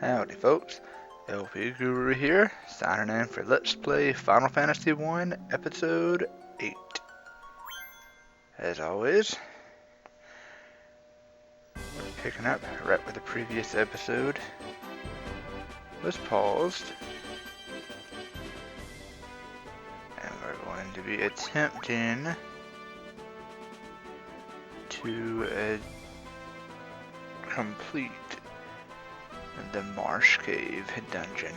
Howdy folks, LP Guru here, signing in for Let's Play Final Fantasy 1 Episode 8. As always, we're picking up right where the previous episode was paused. And we're going to be attempting to complete the Marsh Cave dungeon.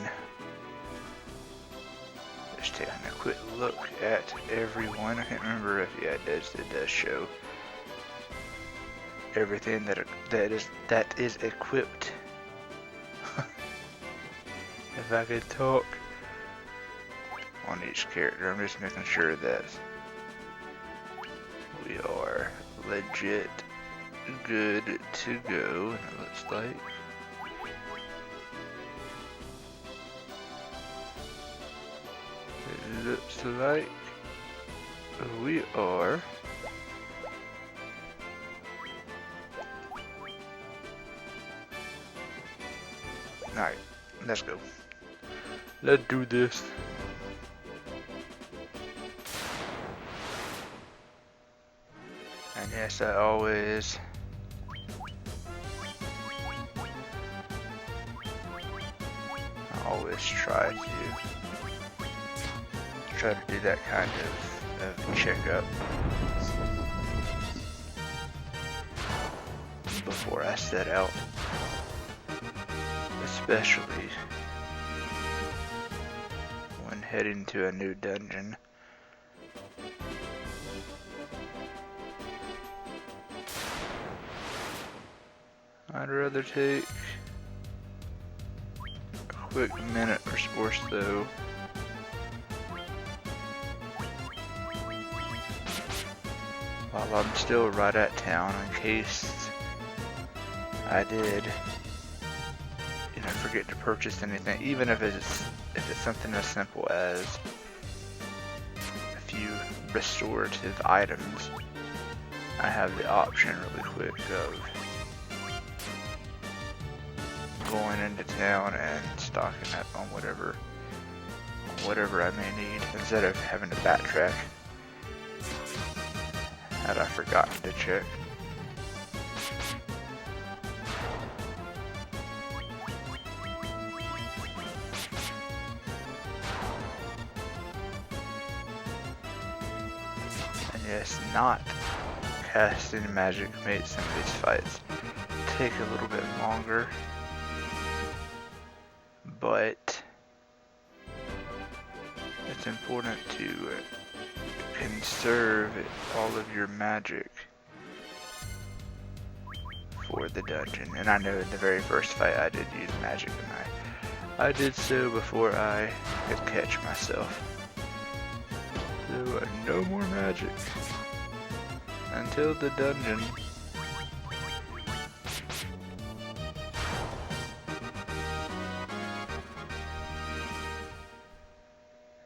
Just taking a quick look at everyone. I can't remember if it does show everything that is equipped. If I could talk on each character, I'm just making sure that we are legit good to go. And it looks like we are alright, let's go. Let's do this. And yes, I always try to do that kind of checkup before I set out, especially when heading to a new dungeon. I'd rather take a quick minute or so while I'm still right at town, in case I did, forget to purchase anything, even if it's something as simple as a few restorative items. I have the option really quick of going into town and stocking up on whatever I may need, instead of having to backtrack had I forgotten to check. And yes, not casting magic made some of these fights take a little bit longer, but it's important to conserve all of your magic for the dungeon. And I know in the very first fight I did use magic, and I did so before I could catch myself. So no more magic until the dungeon.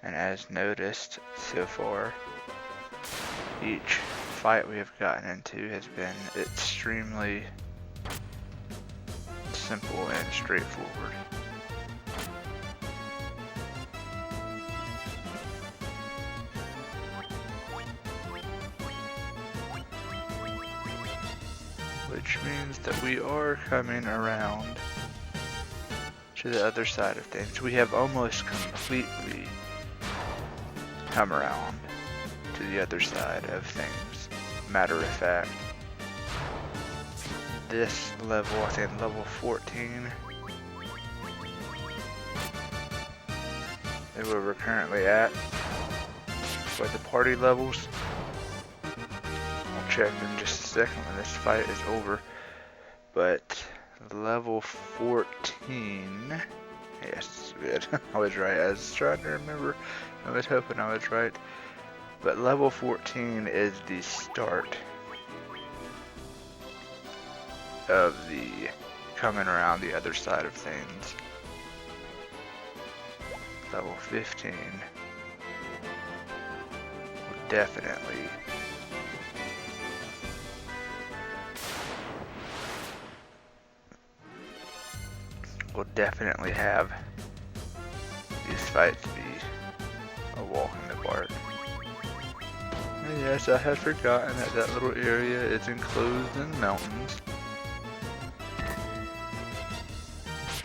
And as noticed so far, each fight we have gotten into has been extremely simple and straightforward. Which means that we are coming around to the other side of things. We have almost completely come around to the other side of things. Matter of fact, this level, I think level 14, is where we're currently at with the party levels. I'll check in just a second when this fight is over, but level 14, yes, good. I was right. I was trying to remember. I was hoping I was right. But level 14 is the start of the coming around the other side of things. Level 15 will definitely will definitely have these fights be a walk in the park. And yes, I had forgotten that that little area is enclosed in mountains.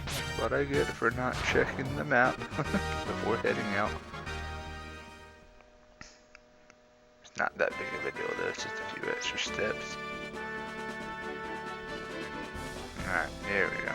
That's what I get for not checking the map before heading out. It's not that big of a deal though, it's just a few extra steps. Alright, there we go.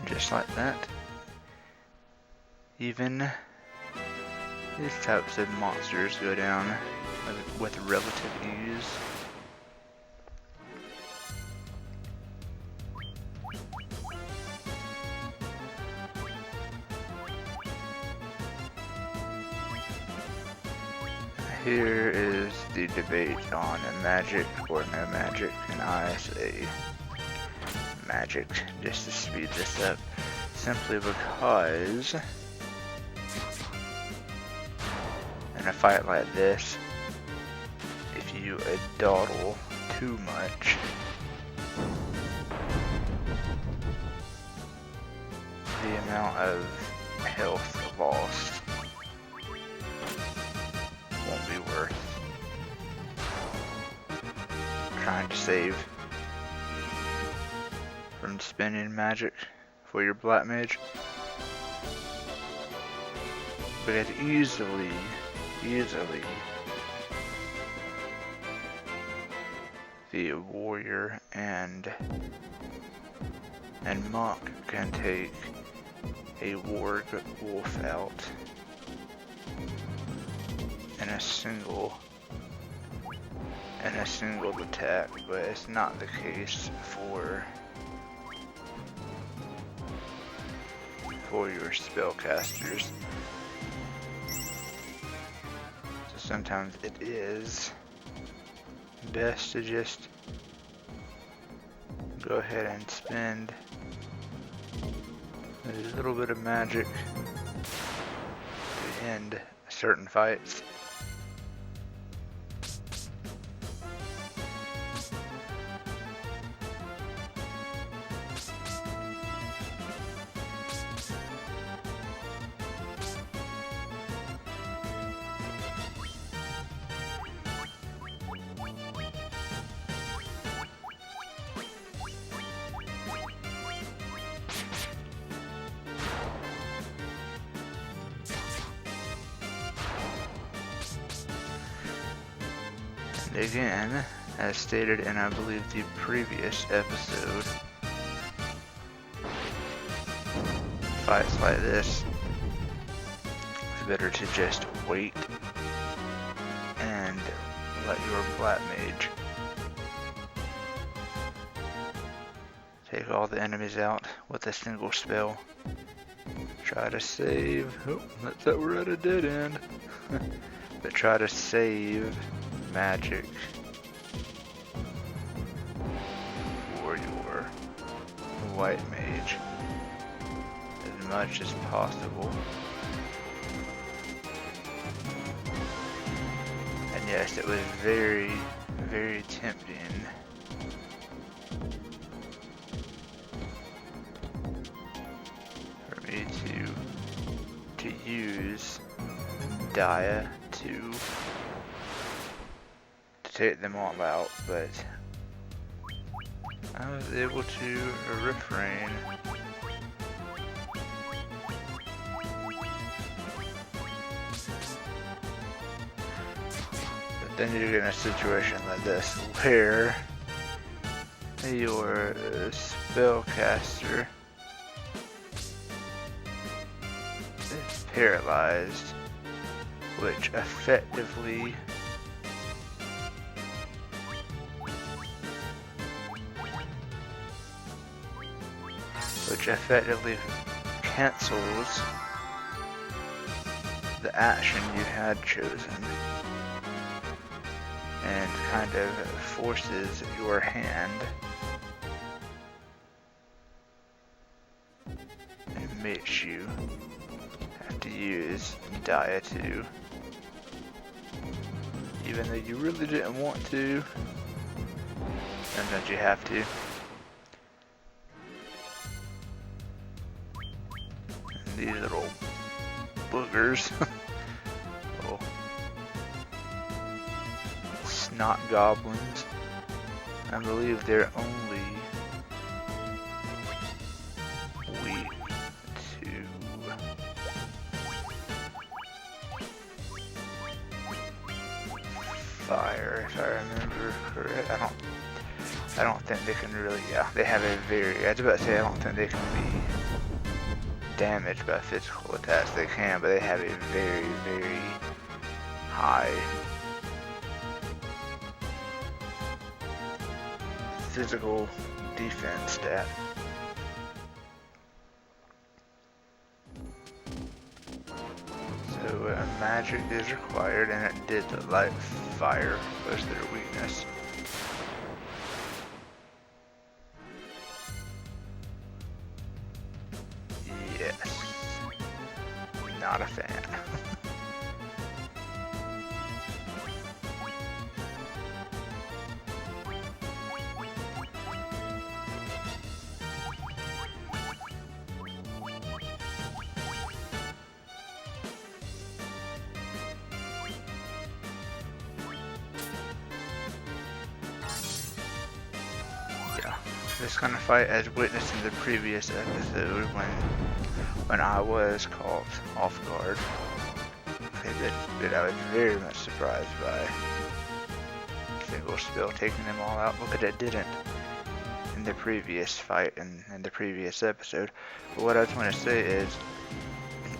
Just like that. Even these types of monsters go down with relative ease. Here is the debate on magic or no magic, and I say magic, just to speed this up, simply because in a fight like this, if you dawdle too much, the amount of health lost won't be worth trying to save from spending magic for your black mage. Because easily the warrior and monk can take a warg wolf out in a single attack, but it's not the case for your spellcasters. So sometimes it is best to just go ahead and spend a little bit of magic to end certain fights. Again, as stated in I believe the previous episode, fights like this, it's better to just wait and let your black mage take all the enemies out with a single spell. Try to save, oh, that's that we're at a dead end, but try to save magic for your white mage as much as possible. And yes, it was very, very tempting for me to use Dia to take them all out, but I was able to refrain. But then you get in a situation like this where your spellcaster is paralyzed, which effectively which effectively cancels the action you had chosen and kind of forces your hand and makes you have to use Dia 2, even though you really didn't want to. Sometimes you have to. And these little boogers, little snot goblins, I believe they're only weak to fire, if I remember correct. I don't think they can really, yeah, they have a very, I was about to say I don't think they can be damaged by physical attacks. They can, but they have a very, very high physical defense stat. So magic is required, and it did light fire was their weakness. Yes, not a fan. This kind of fight, as witnessed in the previous episode, when I was caught off guard, that I was very much surprised by a single spell taking them all out, because it didn't in the previous fight and in the previous episode. But what I was going to say is,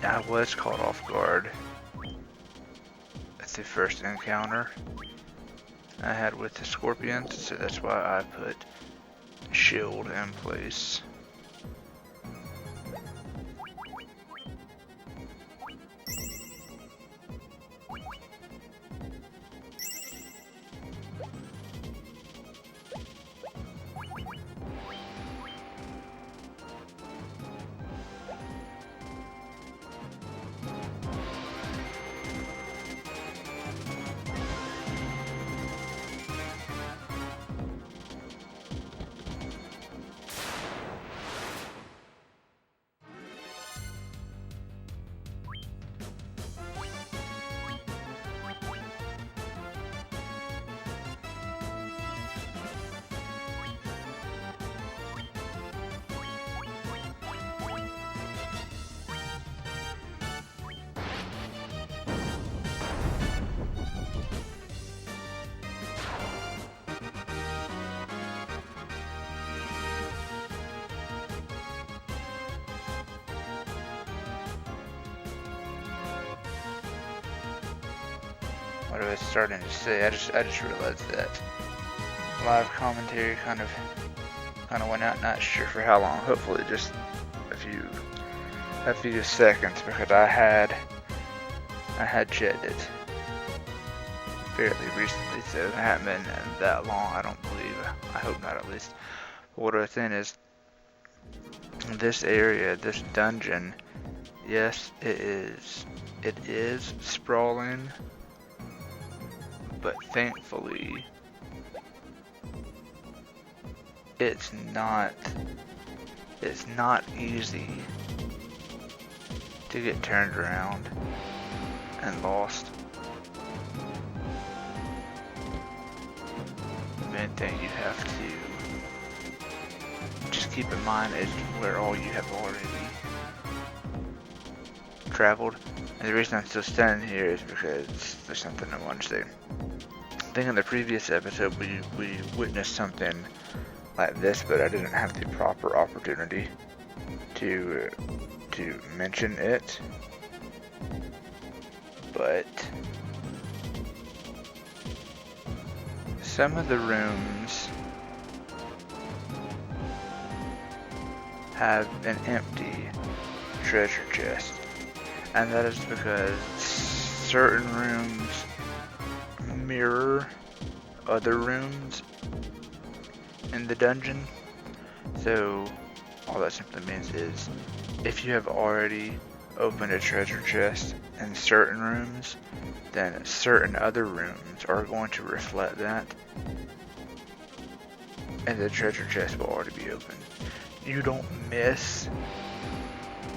I was caught off guard at the first encounter I had with the scorpions, so that's why I put shield in place. What I was starting to say, I just realized that live commentary kind of went out, not sure for how long, hopefully just a few seconds, because I had checked it fairly recently, so it hadn't been that long, I don't believe. I hope not, at least. But what I was saying is, this area, this dungeon, yes, it is sprawling, but thankfully it's not easy to get turned around and lost. The main thing you have to just keep in mind is where all you have already traveled. And the reason I'm still standing here is because there's something I want to say. I think in the previous episode we witnessed something like this, but I didn't have the proper opportunity to mention it. But some of the rooms have an empty treasure chest. And that is because certain rooms mirror other rooms in the dungeon. So all that simply means is if you have already opened a treasure chest in certain rooms, then certain other rooms are going to reflect that, and the treasure chest will already be open. You don't miss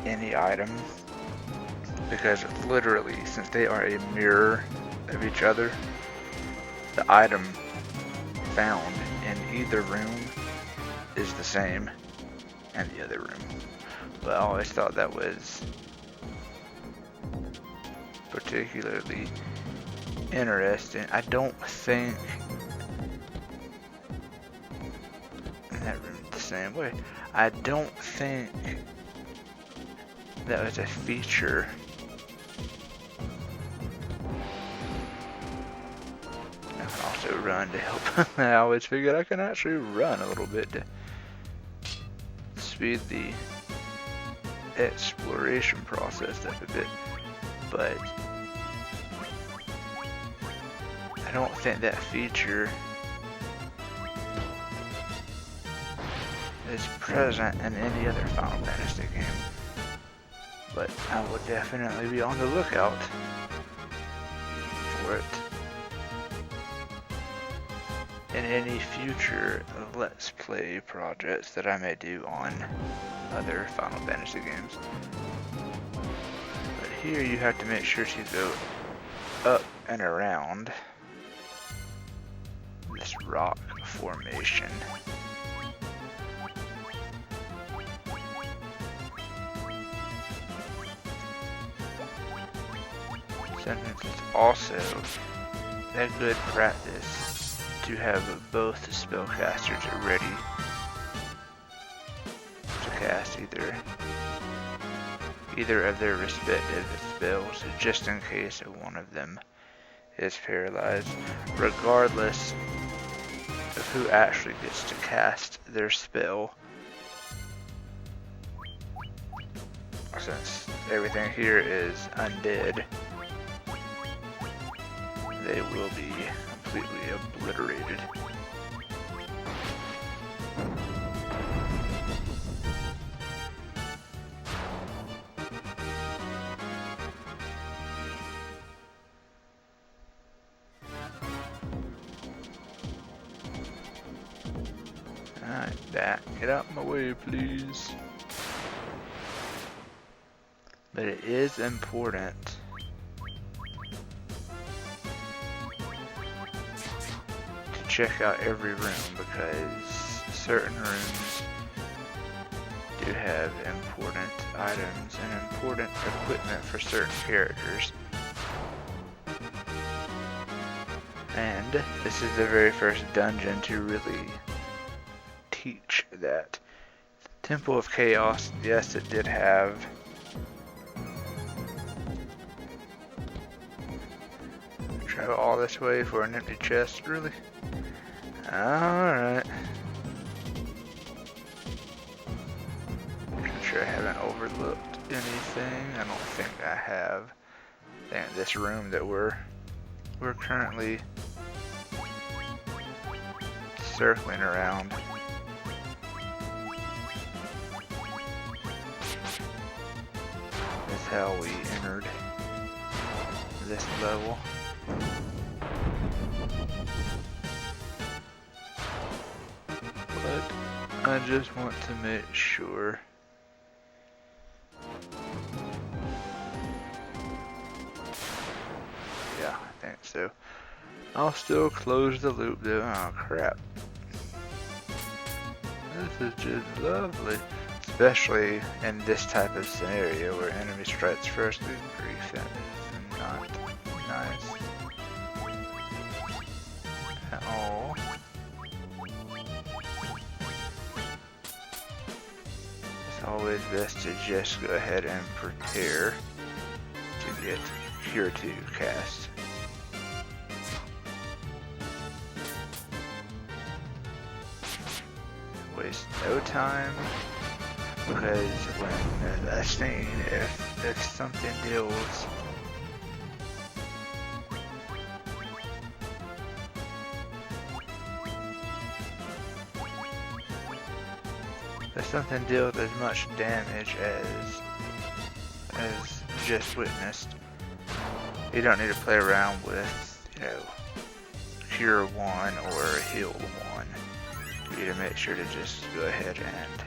any item because literally, since they are a mirror of each other, the item found in either room is the same in the other room. But I always thought that was particularly interesting. I don't think in that room the same way. I don't think that was a feature. I can also run to help. I always figured I can actually run a little bit to speed the exploration process up a bit, but I don't think that feature is present in any other Final Fantasy game. But I will definitely be on the lookout for it in any future Let's Play projects that I may do on other Final Fantasy games. But here you have to make sure to go up and around this rock formation. Sometimes it's also a good practice to have both spellcasters ready to cast either of their respective spells, just in case one of them is paralyzed, regardless of who actually gets to cast their spell. Since everything here is undead, they will be completely obliterated. Alright, back. Get out of my way, please. But it is important to check out every room, because certain rooms do have important items and important equipment for certain characters. And this is the very first dungeon to really teach that. Temple of Chaos, yes, it did have travel all this way for an empty chest, really? Alright. I'm sure I haven't overlooked anything. I don't think I have. I think this room that we're currently circling around is how we entered this level. But I just want to make sure. Yeah, I think so. I'll still close the loop though. Oh crap. This is just lovely. Especially in this type of scenario where enemy strikes first. Good grief, that is not nice at all. It's always best to just go ahead and prepare to get Cure 2 cast. Waste no time because when a thing, if something deals as much damage as just witnessed, you don't need to play around with, you know, Cure 1 or Heal 1. You need to make sure to just go ahead and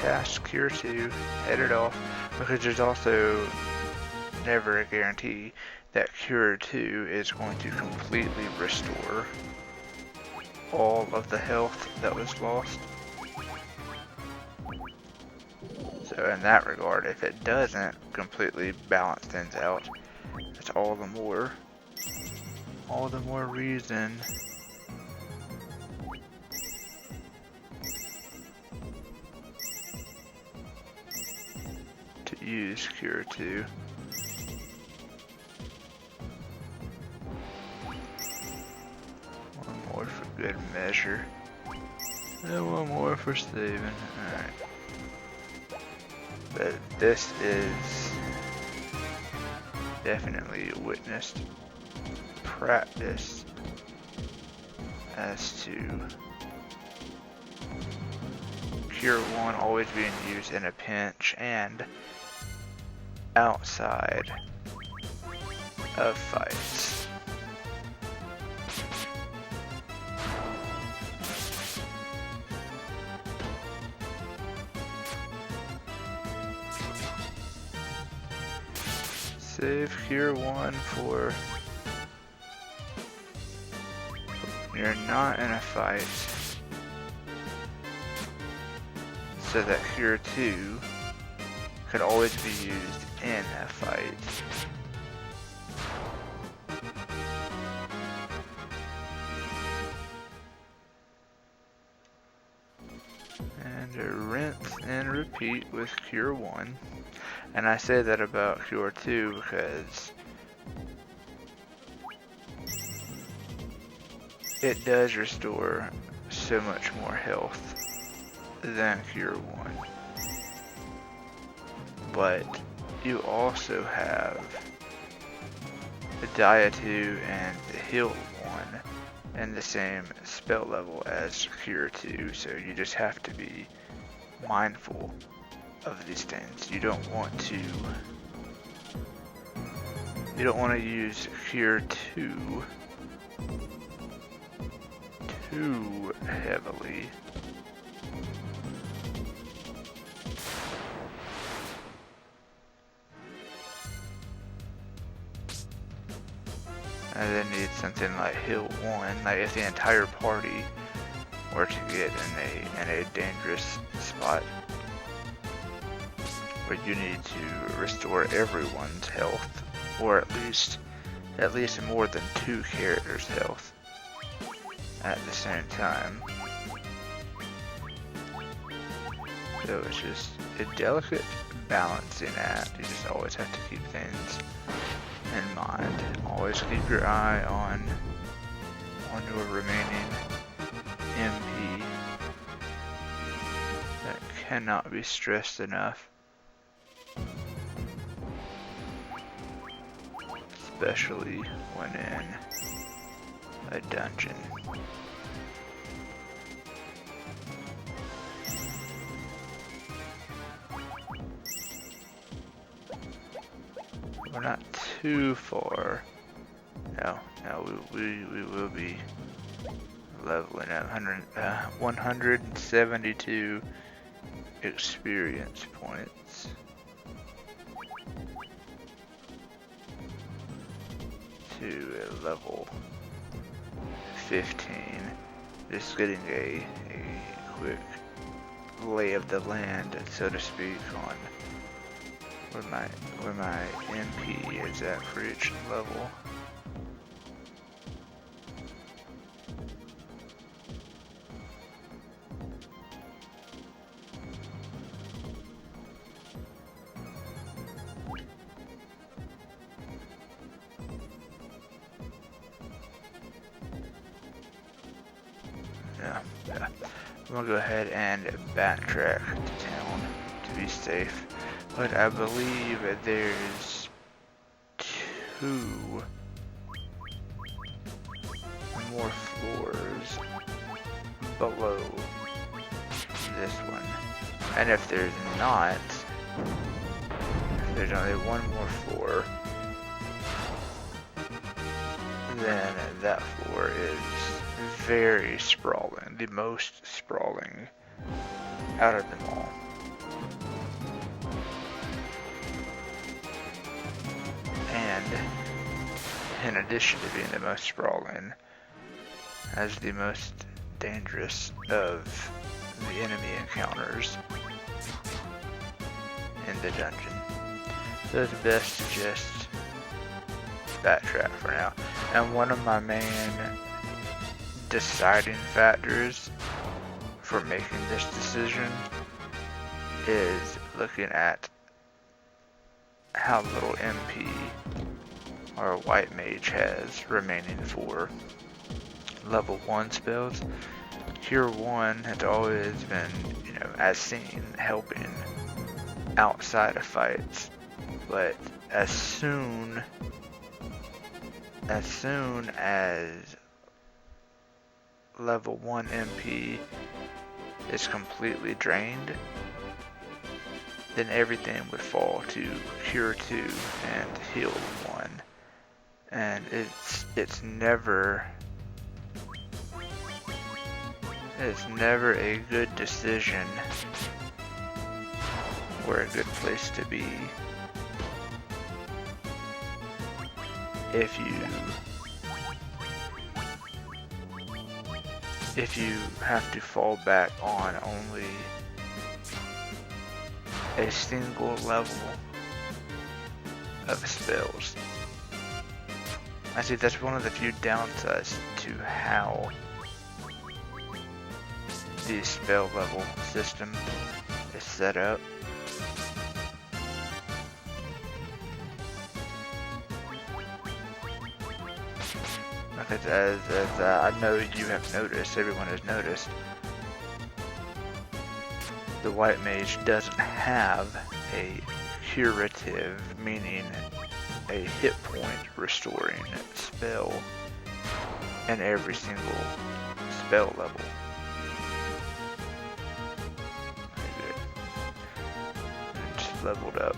cast Cure 2, head it off, because there's also never a guarantee that Cure 2 is going to completely restore all of the health that was lost. So in that regard, if it doesn't completely balance things out, it's all the more reason to use Cure 2. One more for good measure. And one more for saving. Alright. But this is definitely witnessed practice as to Cure 1 always being used in a pinch and outside of fights. Save Cure 1 for when you're not in a fight, so that Cure 2 could always be used in a fight. And rinse and repeat with Cure 1. And I say that about Cure 2 because it does restore so much more health than Cure 1. But you also have the Dia 2 and the Heal 1 and the same spell level as Cure 2, so you just have to be mindful of these things. You don't want to use Cure 2 too heavily. And then need something like Heal 1, like if the entire party were to get in a dangerous spot where you need to restore everyone's health, or at least more than 2 characters' health at the same time. So it's just a delicate balancing act. You just always have to keep things in mind. Always keep your eye on your remaining MP. That cannot be stressed enough. Especially when in a dungeon. We're not too far. No, we will be leveling up 172 experience points to level 15. Just getting a quick lay of the land, so to speak, on where my MP is at for each level. Yeah. I'm gonna go ahead and backtrack to town to be safe. But I believe there's 2 more floors below this one. And if there's not, if there's only 1 more floor, then that floor is very sprawling, the most sprawling out of them all. And in addition to being the most sprawling, as the most dangerous of the enemy encounters in the dungeon. So it's best to just backtrack for now. And one of my main deciding factors for making this decision is looking at how little MP our white mage has remaining for level 1 spells. Cure 1 has always been, as seen, helping outside of fights, but as soon as level 1 MP is completely drained, then everything would fall to Cure 2 and Heal 1. And it's never a good decision or a good place to be if you have to fall back on only a single level of spells. I see that's one of the few downsides to how the spell level system is set up. Because as I know you have noticed, everyone has noticed, the white mage doesn't have a curative, meaning a hit point restoring spell in every single spell level. Just leveled up.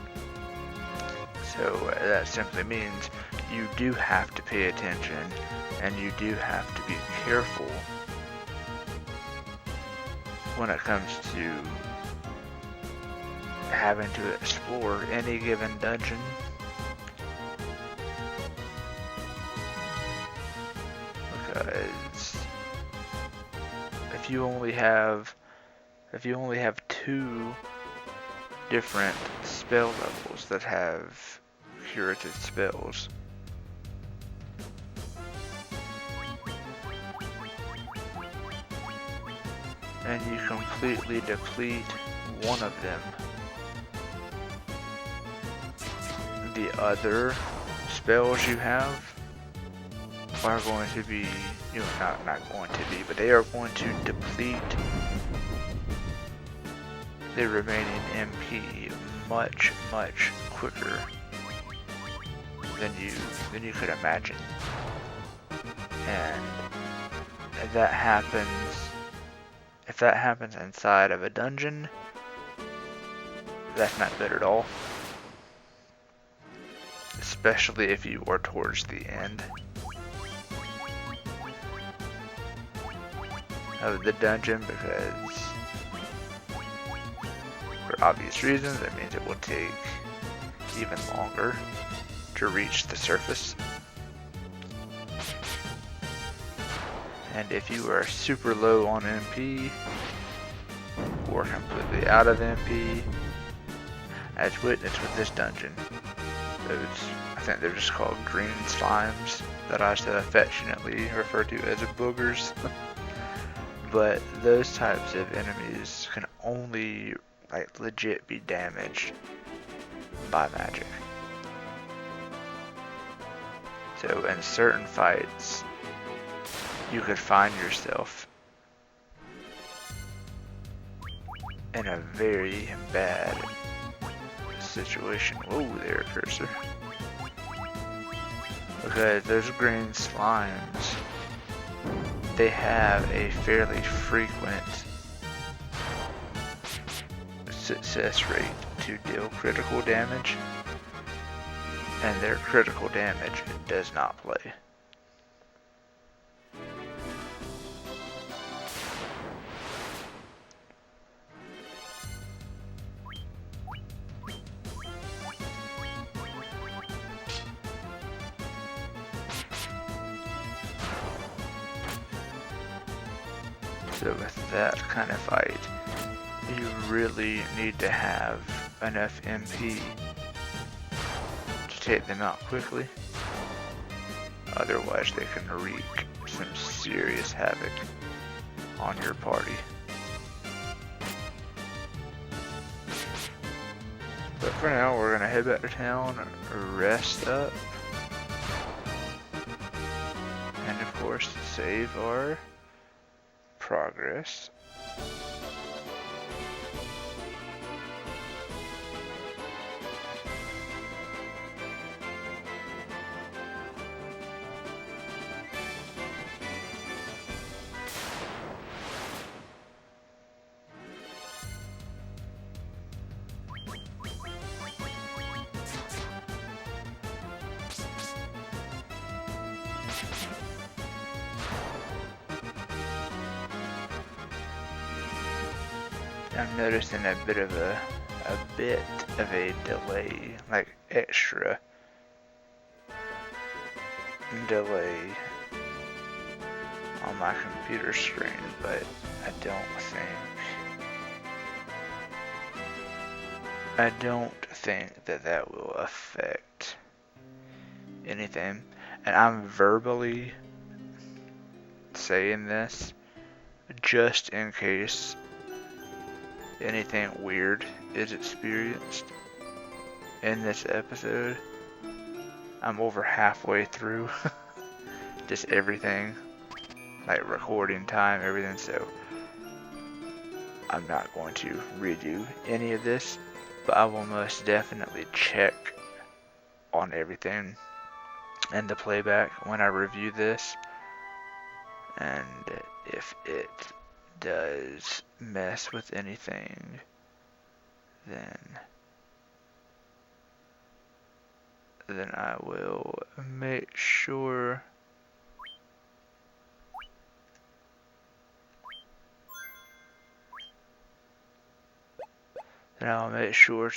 So that simply means you do have to pay attention and you do have to be careful when it comes to having to explore any given dungeon. Because if you only have 2 different spell levels that have curative spells, and you completely deplete one of them, the other spells you have are going to be, not going to be, but they are going to deplete the remaining MP much, much quicker than you could imagine. And if that happens inside of a dungeon, that's not good at all. Especially if you are towards the end of the dungeon, because for obvious reasons, that means it will take even longer to reach the surface. And if you are super low on MP or completely out of MP, as witnessed with this dungeon, I think they're just called green slimes that I so affectionately refer to as boogers. But those types of enemies can only legit be damaged by magic. So in certain fights, you could find yourself in a very bad situation. Whoa there, cursor. Because those green slimes, they have a fairly frequent success rate to deal critical damage, and their critical damage does not play. So with that kind of fight, you really need to have enough MP to take them out quickly. Otherwise they can wreak some serious havoc on your party. But for now, we're gonna head back to town, rest up, and of course save our progress. I'm noticing a bit of a delay, like extra delay on my computer screen, but I don't think that will affect anything. And I'm verbally saying this just in case anything weird is experienced in this episode. I'm over halfway through just everything, like recording time, everything, so I'm not going to redo any of this, but I will most definitely check on everything in the playback when I review this, and if it does mess with anything, then I will make sure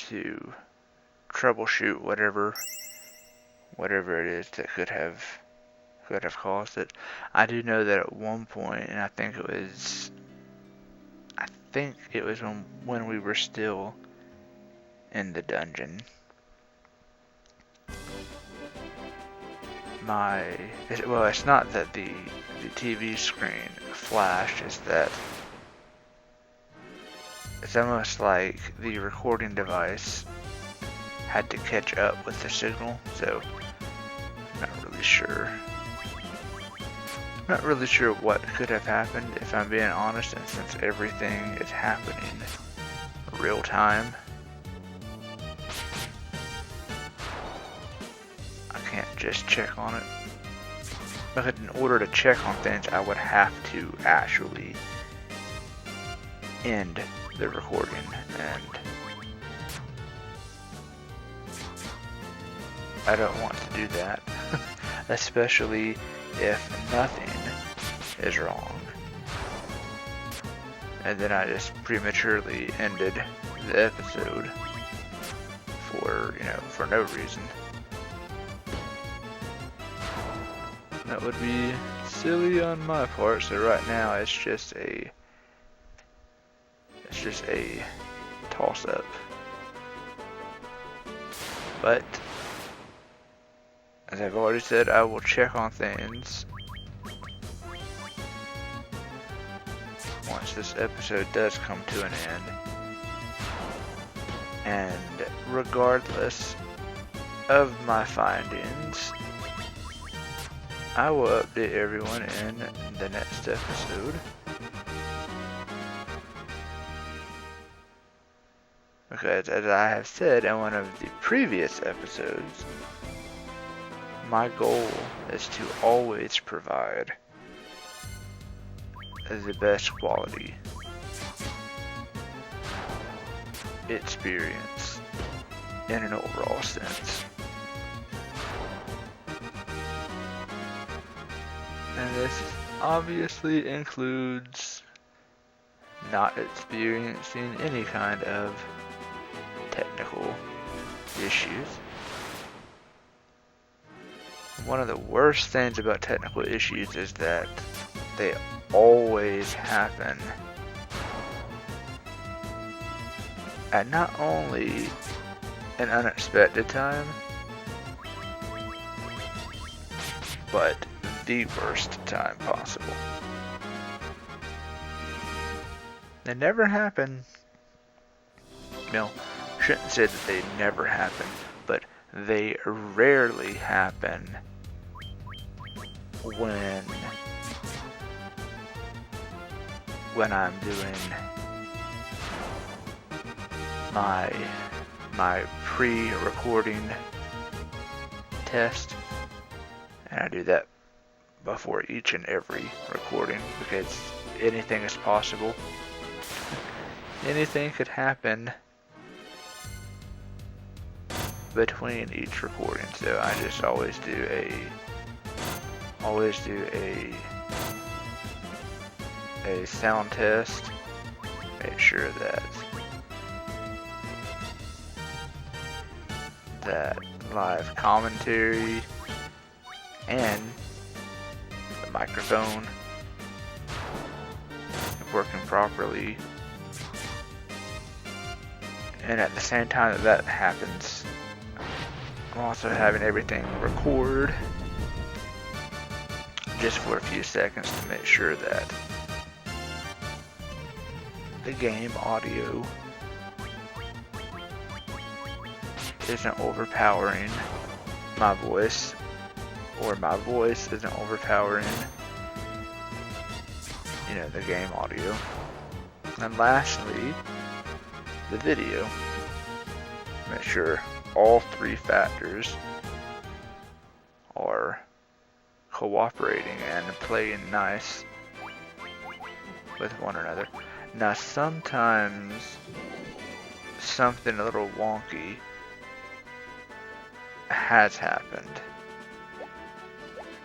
to troubleshoot whatever it is that could have caused it. I do know that at one point, and I think it was when we were still in the dungeon, it's not that the TV screen flashed, it's that it's almost like the recording device had to catch up with the signal, so I'm not really sure what could have happened, if I'm being honest, and since everything is happening real time, I can't just check on it. But in order to check on things, I would have to actually end the recording, and I don't want to do that, especially if nothing is wrong. And then I just prematurely ended the episode for no reason. That would be silly on my part, so right now it's just a toss-up. But as I've already said, I will check on things once this episode does come to an end. And regardless of my findings, I will update everyone in the next episode. Because as I have said in one of the previous episodes, my goal is to always provide the best quality experience in an overall sense. And this obviously includes not experiencing any kind of technical issues. One of the worst things about technical issues is that they always happen at not only an unexpected time, but the worst time possible. They never happen. No, shouldn't say that they never happen, but they rarely happen when I'm doing my pre-recording test, and I do that before each and every recording because anything is possible. Anything could happen between each recording, so I just always do a sound test, make sure that live commentary and the microphone working properly, and at the same time that happens, I'm also having everything record just for a few seconds to make sure that the game audio isn't overpowering my voice, or my voice isn't overpowering, the game audio. And lastly, the video. Make sure all three factors are cooperating and playing nice with one another. Now sometimes something a little wonky has happened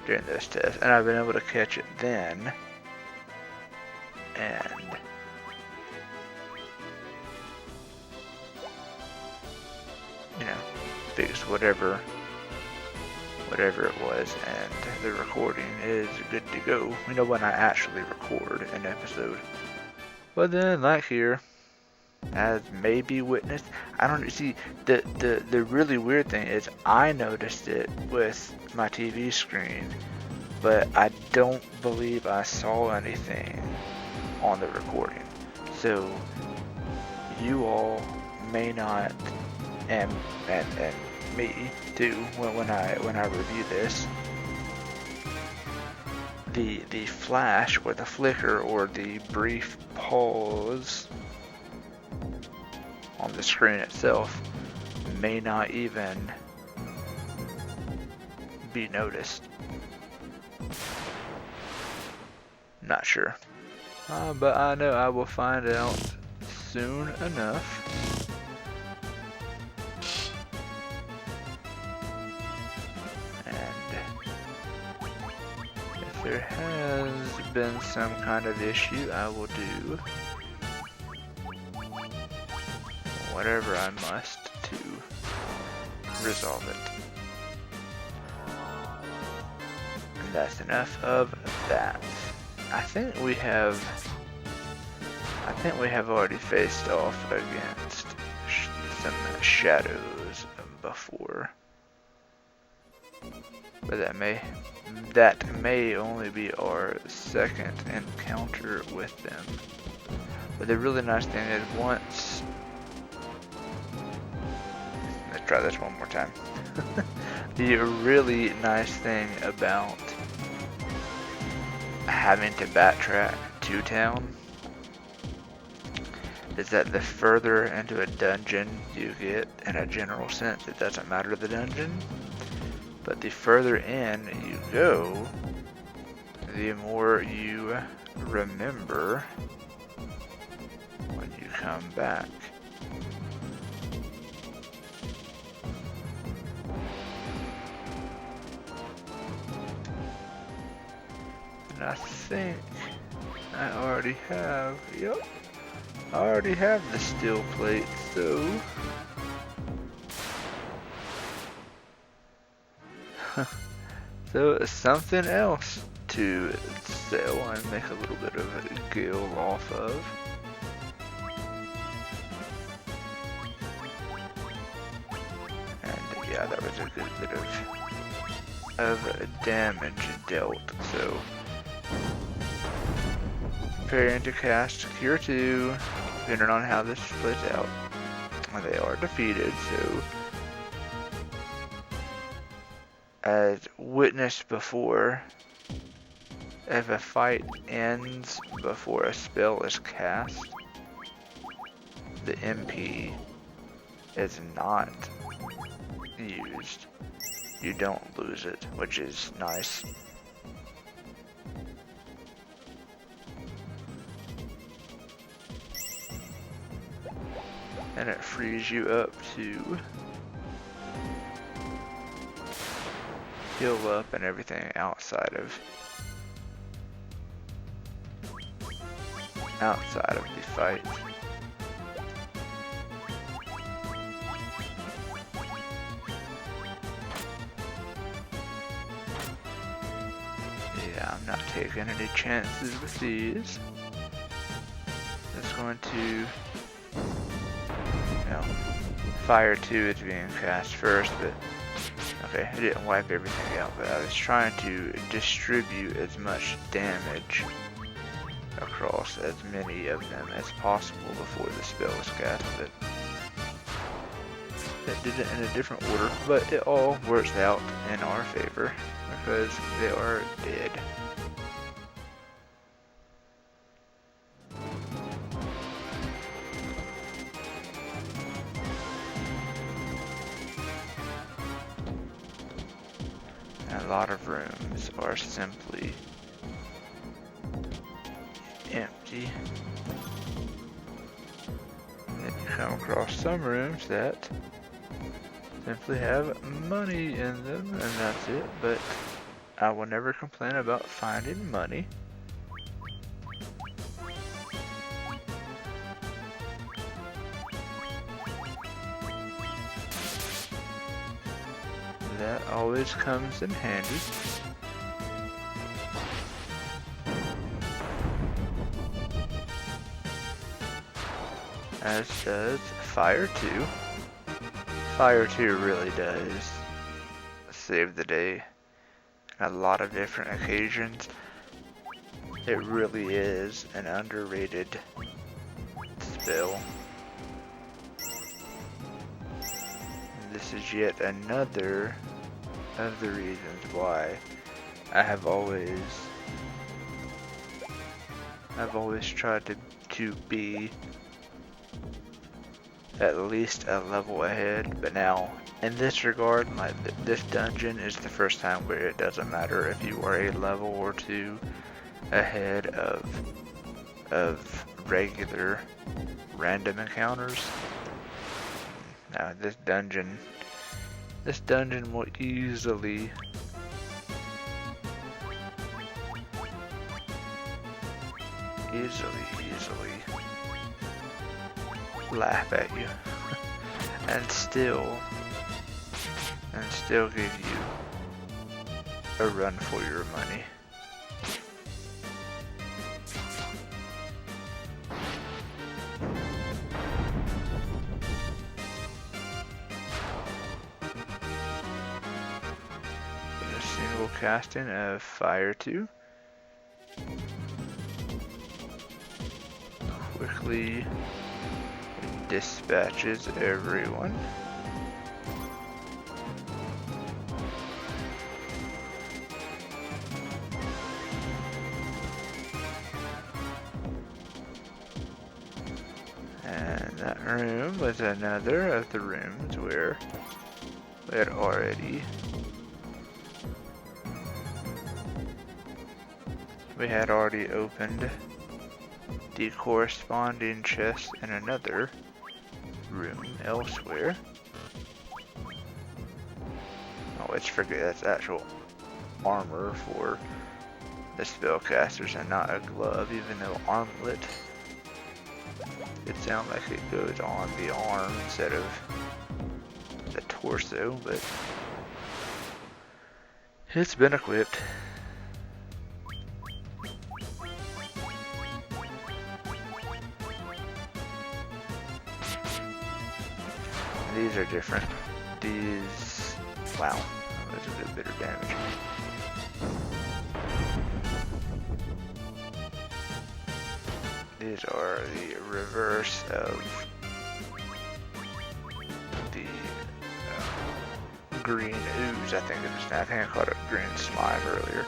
during this test, and I've been able to catch it then, and fix whatever it was, and the recording is good to go. When I actually record an episode. But then, like here, as may be witnessed, I don't see the really weird thing is I noticed it with my TV screen, but I don't believe I saw anything on the recording. So you all may not, and me too, when I review this, the flash or the flicker or the brief pause on the screen itself may not even be noticed. Not sure. But I know I will find out soon enough. If there has been some kind of issue, I will do whatever I must to resolve it. And that's enough of that. I think we have already faced off against some shadows before, but that may only be our second encounter with them. But the really nice thing is let's try this one more time. The really nice thing about having to backtrack to town is that the further into a dungeon you get, in a general sense, it doesn't matter the dungeon, but the further in you go, the more you remember when you come back. And I think I already have, yep, I already have the steel plate, so so something else to sell and make a little bit of a gil off of. And yeah, that was a good bit of damage dealt, so preparing to cast Cure 2, depending on how this plays out. They are defeated, so as witnessed before, if a fight ends before a spell is cast, the MP is not used. You don't lose it, which is nice. And it frees you up to heal up and everything outside of the fight. Yeah, I'm not taking any chances with these. It's going to, Fire 2 is being cast first, but okay, I didn't wipe everything out, but I was trying to distribute as much damage across as many of them as possible before the spell was cast, but it did it in a different order, but it all works out in our favor because they are dead. A lot of rooms are simply empty. Then you come across some rooms that simply have money in them, and that's it. But I will never complain about finding money. That always comes in handy. As does Fire 2. Fire 2 really does save the day on a lot of different occasions. It really is an underrated spell. This is yet another of the reasons why I've always tried to be at least a level ahead, but now in this regard, this dungeon is the first time where it doesn't matter if you are a level or two ahead of regular random encounters. Now this dungeon will easily laugh at you and still give you a run for your money. A single casting of Fire 2. Quickly dispatches everyone. And that room was another of the rooms where we had already opened the corresponding chest in another room elsewhere. Oh, let's forget that's actual armor for the spellcasters and not a glove, even though armlet, it sounds like it goes on the arm instead of the torso, but it's been equipped. These are different. These, wow, those are a bit of damage. These are the reverse of the green ooze, I think it is now. I think I called it green slime earlier.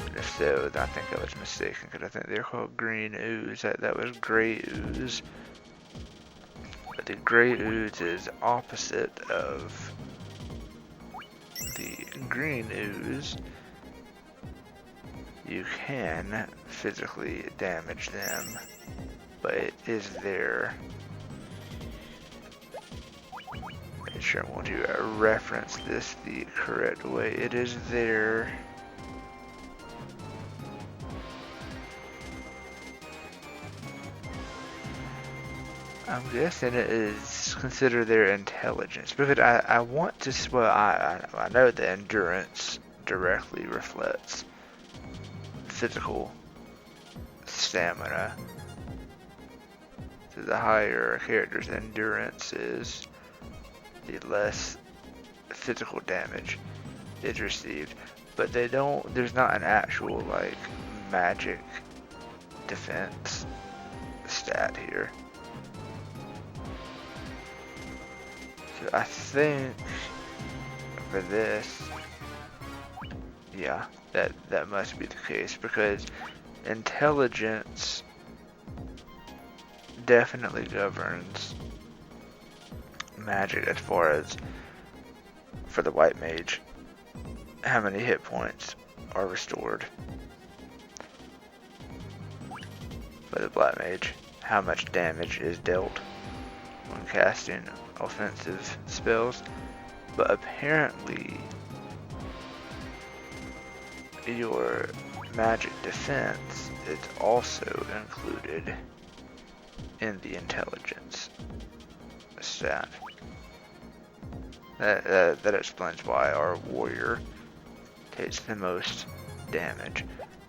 And if so, I think I was mistaken, because I think they're called green ooze. That was gray ooze. But the gray ooze is opposite of the green ooze. You can physically damage them, but it is there. Make sure I want to reference this the correct way. It is there. I'm guessing it is considered their intelligence, because I want to, well, I know the endurance directly reflects physical stamina. So the higher a character's endurance is, the less physical damage is received. But they don't, there's not an actual like magic defense stat here. So I think for this, yeah, that must be the case, because intelligence definitely governs magic as far as for the white mage, how many hit points are restored. For the black mage, how much damage is dealt when casting offensive spells. But apparently your magic defense is also included in the intelligence stat. That explains why our warrior takes the most damage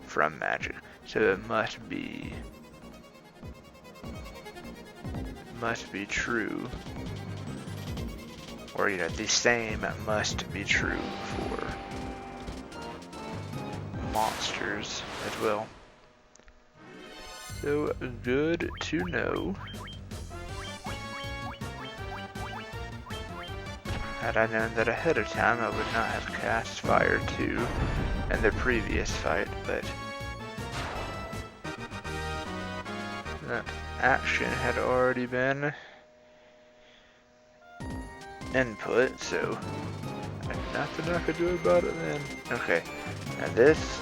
from magic. So it must be true, or you know, the same must be true for monsters as well. So good to know. Had I known that ahead of time, I would not have cast Fire 2 in the previous fight, but that action had already been input, so nothing I could do about it then. Okay, now this,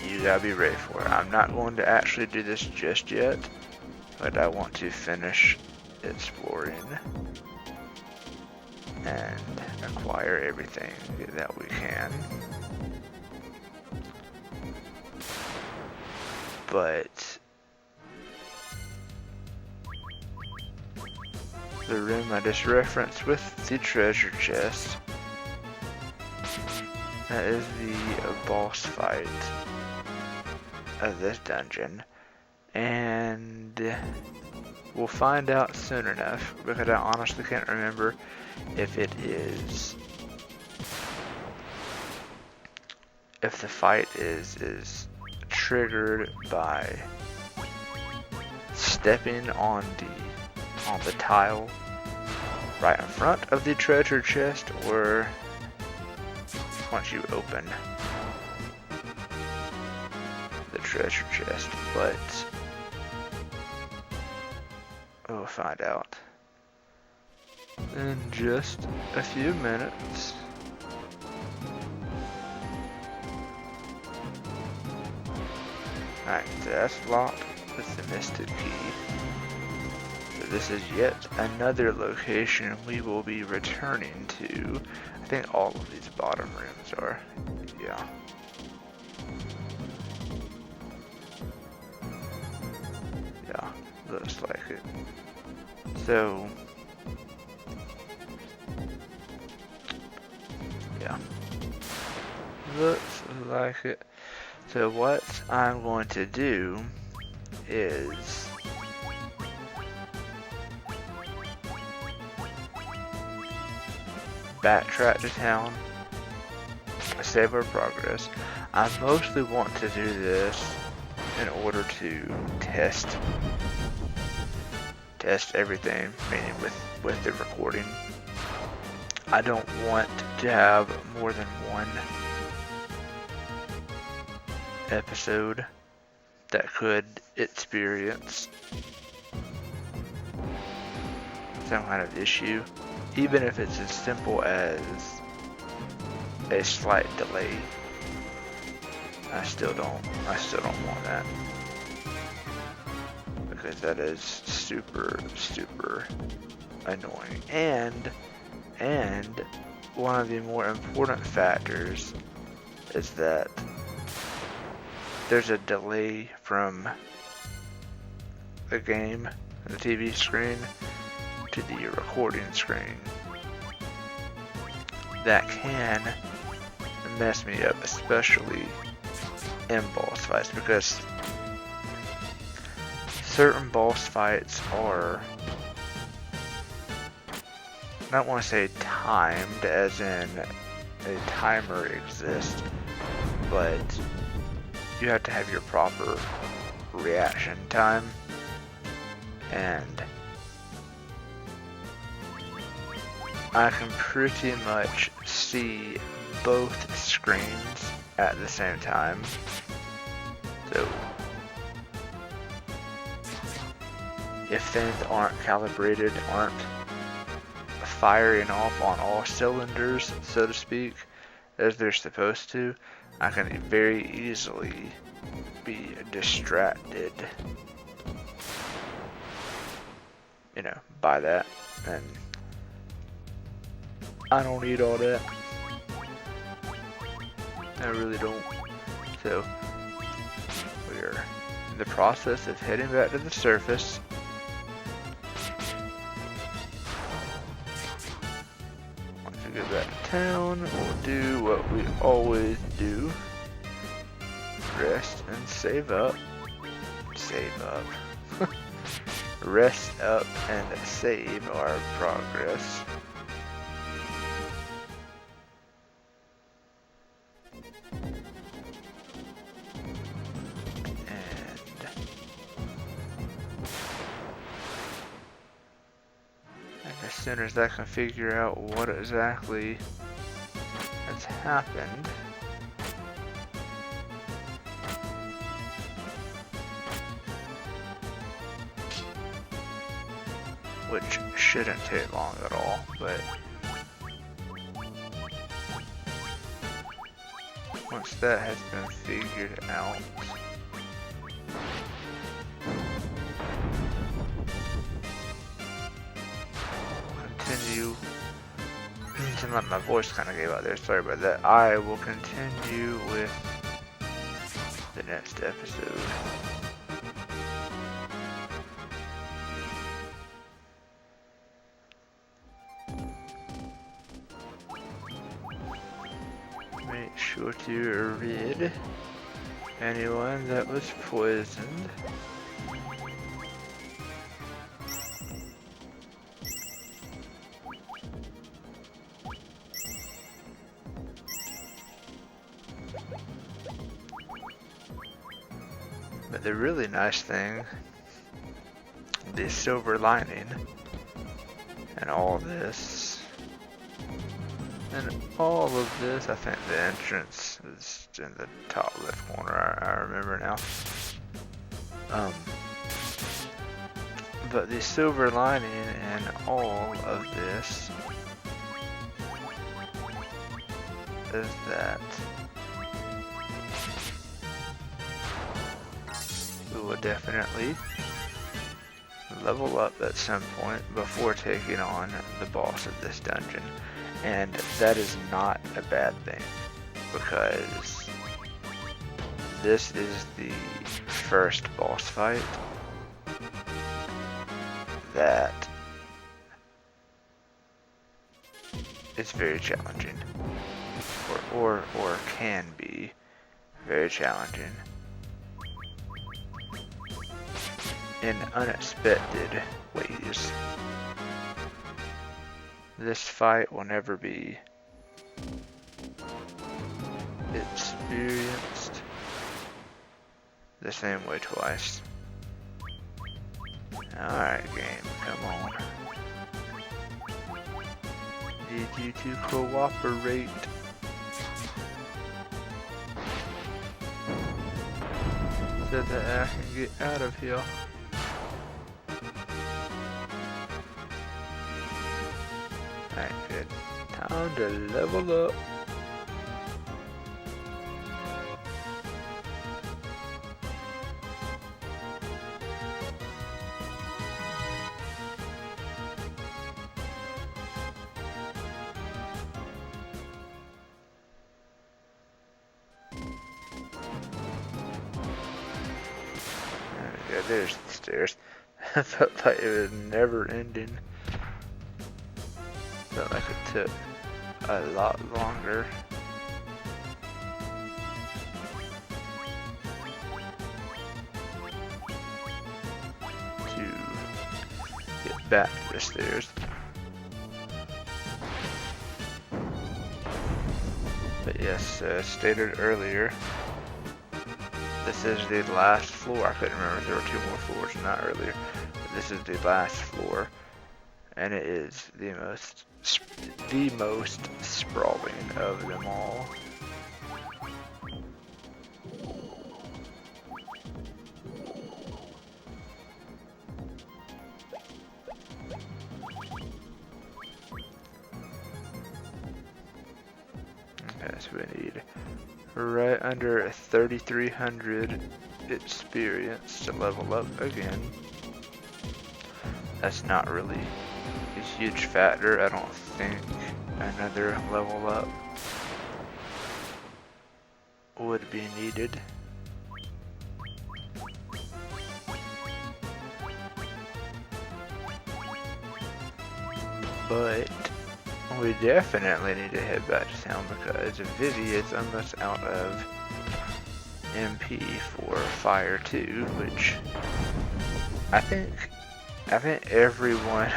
you gotta be ready for it. I'm not going to actually do this just yet, but I want to finish exploring and acquire everything that we can. But the room I just referenced with the treasure chest, that is the boss fight of this dungeon, and we'll find out soon enough, because I honestly can't remember if it is, if the fight is triggered by stepping on the tile right in front of the treasure chest, or once you open the treasure chest. But find out in just a few minutes. Alright, so that's locked with the Mystic Key. So this is yet another location we will be returning to. I think all of these bottom rooms are. Yeah. Yeah, looks like it. So, yeah, looks like it. So what I'm going to do is backtrack to town, save our progress. I mostly want to do this in order to test everything, meaning with the recording. I don't want to have more than one episode that could experience some kind of issue, even if it's as simple as a slight delay. I still don't want that, because that is super annoying. And one of the more important factors is that there's a delay from the game, the TV screen, to the recording screen that can mess me up, especially in boss fights, because certain boss fights are, I don't want to say timed as in a timer exists, but you have to have your proper reaction time, and I can pretty much see both screens at the same time. So if things aren't calibrated, aren't firing off on all cylinders, so to speak, as they're supposed to, I can very easily be distracted, by that, and I don't need all that. I really don't. So we're in the process of heading back to the surface. Once we get back to town, we'll do what we always do. Rest and save up. Rest up and save our progress. And as soon as I can figure out what exactly has happened, which shouldn't take long at all, but once that has been figured out, continue. Seemed like my voice kind of gave out there, sorry about that. I will continue with the next episode. Make sure to rid anyone that was poisoned. But the really nice thing, the silver lining, and all this, I think the entrance is in the top left corner, I remember now. But the silver lining in all of this is that we will definitely level up at some point before taking on the boss of this dungeon. And that is not a bad thing, because this is the first boss fight that is very challenging, or can be very challenging in unexpected ways. This fight will never be experienced the same way twice. Alright, game, come on. Need you to cooperate. So that I can get out of here. Alright, good. Time to level up. Yeah, there's the stairs. I felt like it was never ending. Felt like it took a lot longer. To get back to the stairs. But yes, stated earlier, this is the last floor. I couldn't remember if there were 2 more floors or not earlier. But this is the last floor, and it is the most sprawling of them all. Okay, so we need right under 3,300 experience to level up again. That's not really a huge factor. I don't think another level up would be needed. But we definitely need to head back to town because Vivi is almost out of MP for Fire 2, which I think everyone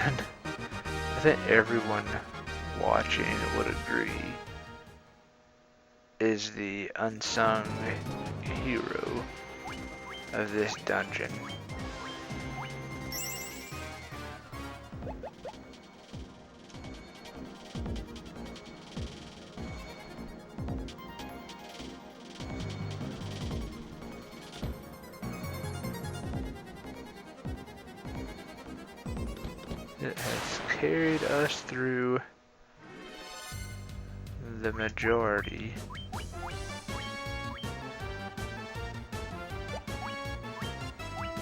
watching would agree is the unsung hero of this dungeon. It has carried us through the majority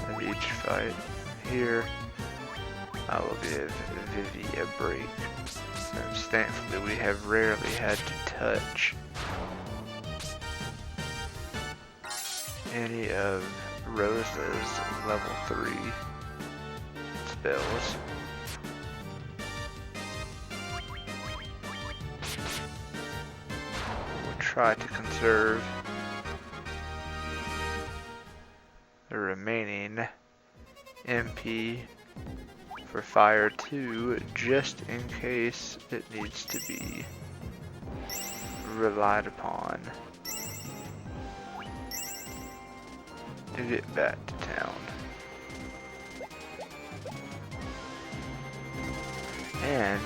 of each fight. Here, I will give Vivi a break, since thankfully we have rarely had to touch any of Rosa's level 3 spells. Try to conserve the remaining MP for Fire 2 just in case it needs to be relied upon to get back to town. And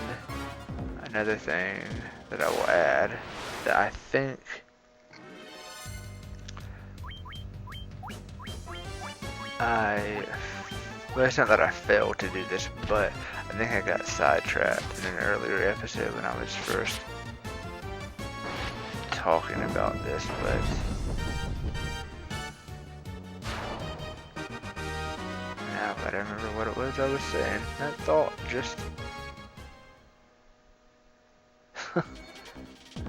another thing that I will add that I think I Well, it's not that I failed to do this, but I think I got sidetracked in an earlier episode when I was first talking about this, but now I don't remember what it was I was saying. That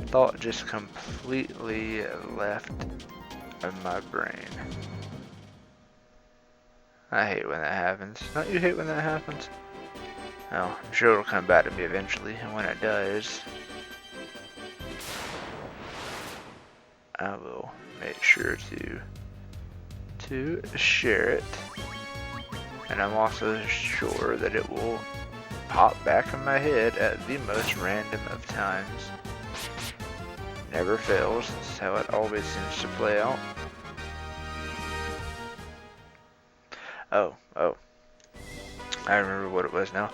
thought just completely left of my brain. I hate when that happens. Don't you hate when that happens? Well, I'm sure it'll come back to me eventually, and when it does, I will make sure to share it. And I'm also sure that it will pop back in my head at the most random of times. Never fails. That's how it always seems to play out. Oh. I remember what it was now.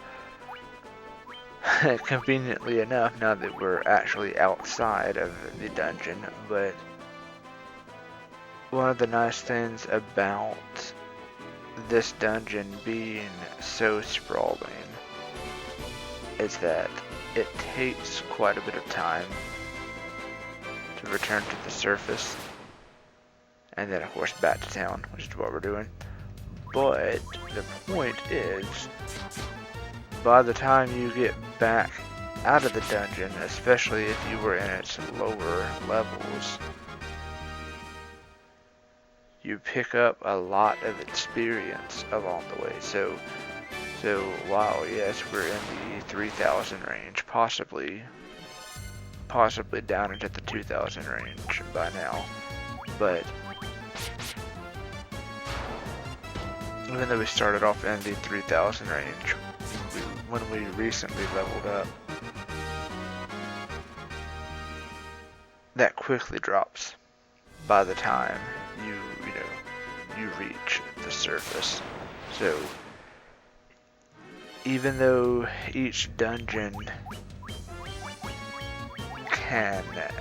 Conveniently enough, now that we're actually outside of the dungeon, but one of the nice things about this dungeon being so sprawling is that it takes quite a bit of time to return to the surface, and then of course back to town, which is what we're doing. But the point is, by the time you get back out of the dungeon, especially if you were in its lower levels, you pick up a lot of experience along the way. So while yes, we're in the 3,000 range, possibly down into the 2,000 range by now, but even though we started off in the 3,000 range, when we recently leveled up, that quickly drops by the time you reach the surface. So even though each dungeon can let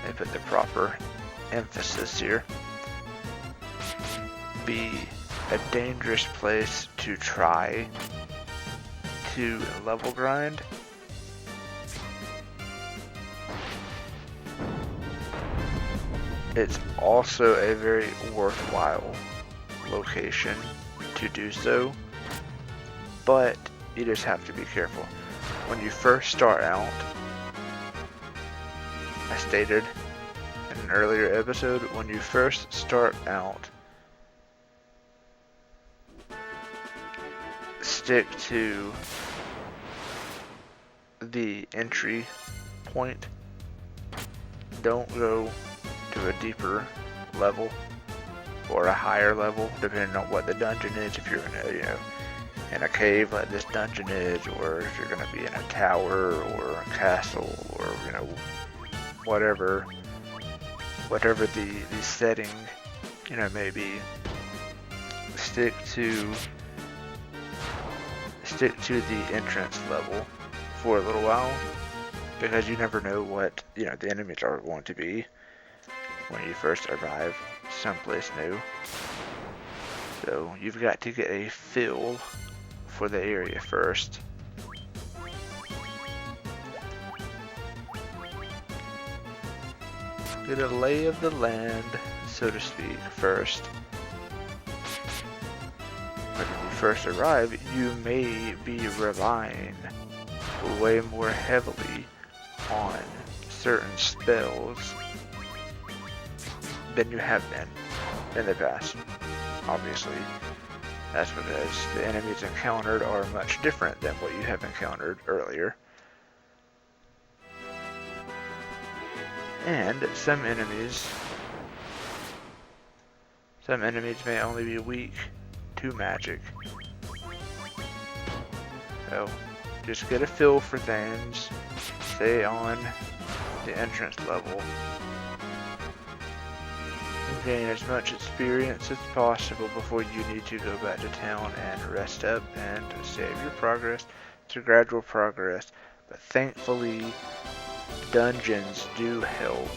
me put the proper emphasis here, be a dangerous place to try to level grind, it's also a very worthwhile location to do so, but you just have to be careful. When you first start out, I stated in an earlier episode, when you first start out, stick to the entry point. Don't go to a deeper level or a higher level, depending on what the dungeon is. If you're in a cave like this dungeon is, or if you're going to be in a tower or a castle, or whatever the setting may be, stick to the entrance level for a little while, because you never know what the enemies are going to be when you first arrive someplace new. So you've got to get a feel for the area first. Get a lay of the land, so to speak, first. But when you first arrive, you may be relying way more heavily on certain spells than you have been in the past. Obviously, that's because the enemies encountered are much different than what you have encountered earlier. And some enemies may only be weak to magic. So just get a feel for things, stay on the entrance level, and gain as much experience as possible before you need to go back to town and rest up and save your progress. It's a gradual progress, but thankfully dungeons do help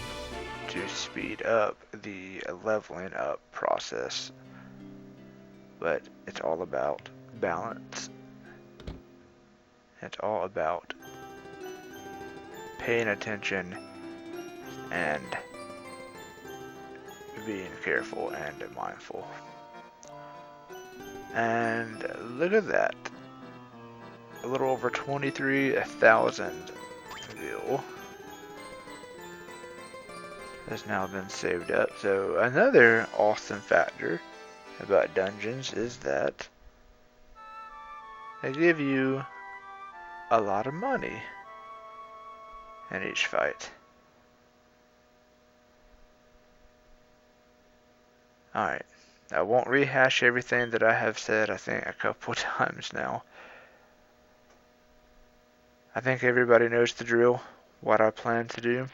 to to speed up the leveling up process, but it's all about balance. It's all about paying attention and being careful and mindful. And look at that. A little over 23,000 gil has now been saved up. So another awesome factor about dungeons is that they give you a lot of money in each fight. Alright, I won't rehash everything that I have said, I think, a couple times now. I think everybody knows the drill, what I plan to do.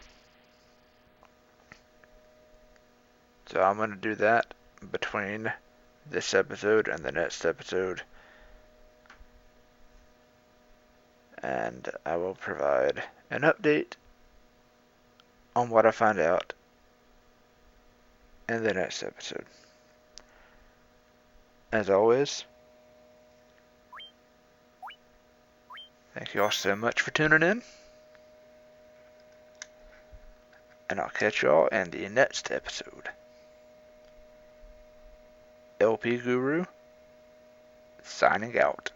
So I'm going to do that between this episode and the next episode. And I will provide an update on what I find out in the next episode. As always, thank you all so much for tuning in. And I'll catch y'all in the next episode. LP Guru, signing out.